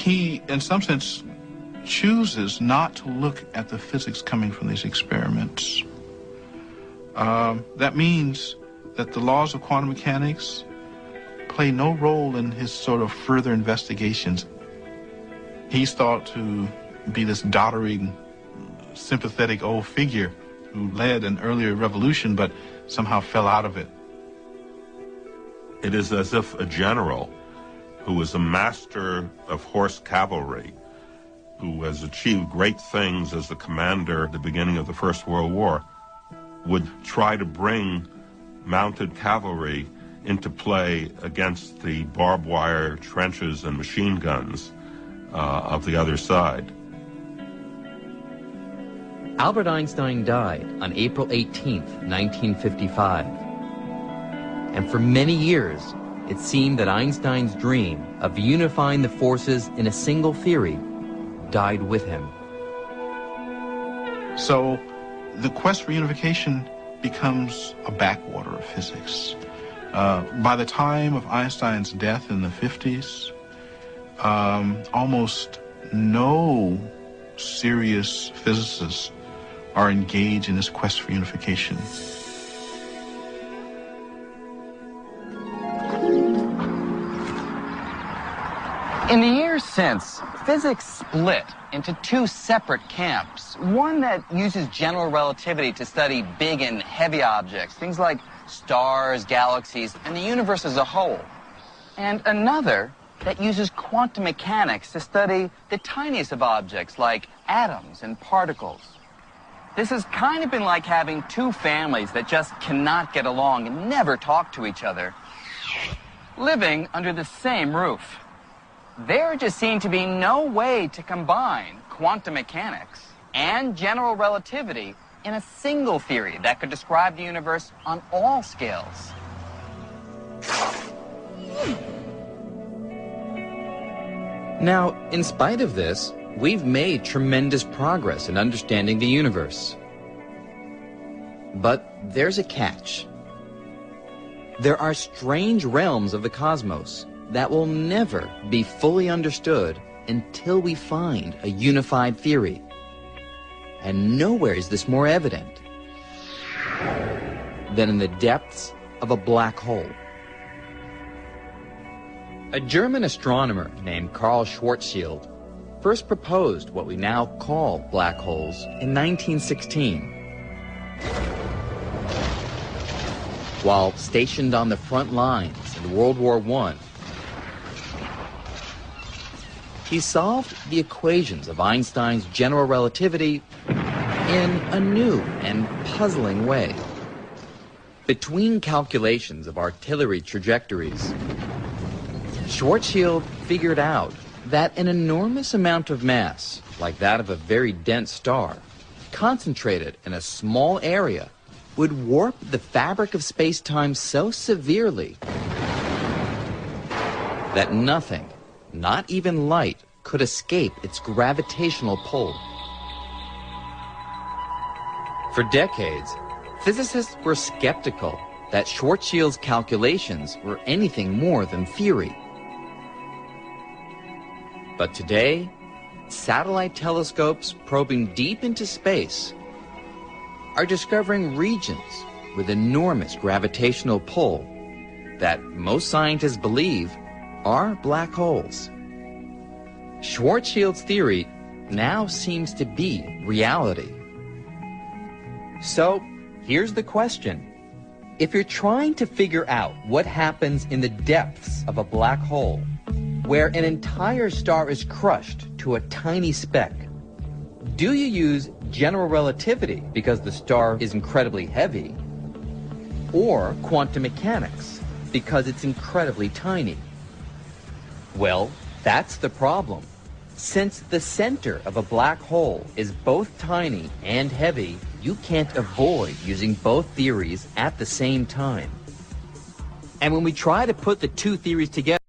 he, in some sense, chooses not to look at the physics coming from these experiments. That means that the laws of quantum mechanics play no role in his sort of further investigations. He's thought to be this doddering, sympathetic old figure who led an earlier revolution but somehow fell out of it. It is as if a general who was a master of horse cavalry, who has achieved great things as the commander at the beginning of the First World War, would try to bring mounted cavalry into play against the barbed wire trenches and machine guns of the other side. Albert Einstein died on April 18th, 1955. And for many years, it seemed that Einstein's dream of unifying the forces in a single theory died with him. So the quest for unification becomes a backwater of physics. By the time of Einstein's death in the 50s, almost no serious physicists are engaged in this quest for unification. In the years since, physics split into two separate camps. One that uses general relativity to study big and heavy objects, things like stars, galaxies, and the universe as a whole. And another that uses quantum mechanics to study the tiniest of objects like atoms and particles. This has kind of been like having two families that just cannot get along and never talk to each other, living under the same roof. There just seemed to be no way to combine quantum mechanics and general relativity in a single theory that could describe the universe on all scales. Now, in spite of this, we've made tremendous progress in understanding the universe. But there's a catch. There are strange realms of the cosmos that will never be fully understood until we find a unified theory. And nowhere is this more evident than in the depths of a black hole. A German astronomer named Karl Schwarzschild first proposed what we now call black holes in 1916. While stationed on the front lines in World War I, he solved the equations of Einstein's general relativity in a new and puzzling way. Between calculations of artillery trajectories, Schwarzschild figured out that an enormous amount of mass, like that of a very dense star, concentrated in a small area, would warp the fabric of space-time so severely that nothing, not even light, could escape its gravitational pull. For decades, physicists were skeptical that Schwarzschild's calculations were anything more than theory. But today, satellite telescopes probing deep into space are discovering regions with enormous gravitational pull that most scientists believe are black holes. Schwarzschild's theory now seems to be reality. So, here's the question. If you're trying to figure out what happens in the depths of a black hole, where an entire star is crushed to a tiny speck, do you use general relativity because the star is incredibly heavy, or quantum mechanics because it's incredibly tiny? Well, that's the problem. Since the center of a black hole is both tiny and heavy, you can't avoid using both theories at the same time. And when we try to put the two theories together,